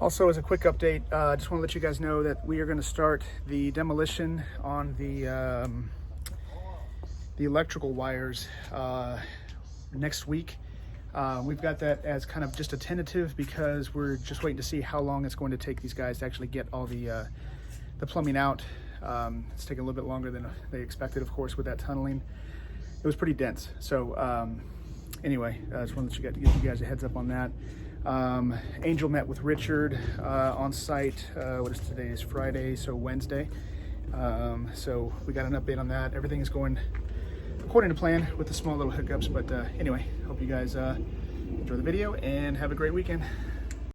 Also, as a quick update, just want to let you guys know that we are going to start the demolition on the electrical wires next week. We've got that as kind of just a tentative because we're just waiting to see how long it's going to take these guys to actually get all the plumbing out. It's taking a little bit longer than they expected, of course, with that tunneling. It was pretty dense. So anyway, I just wanted to give you guys a heads up on that. Angel met with Richard on site. What is today? Is Friday, so Wednesday. So we got an update on that. Everything is going according to plan with the small little hiccups. But anyway, hope you guys enjoy the video and have a great weekend.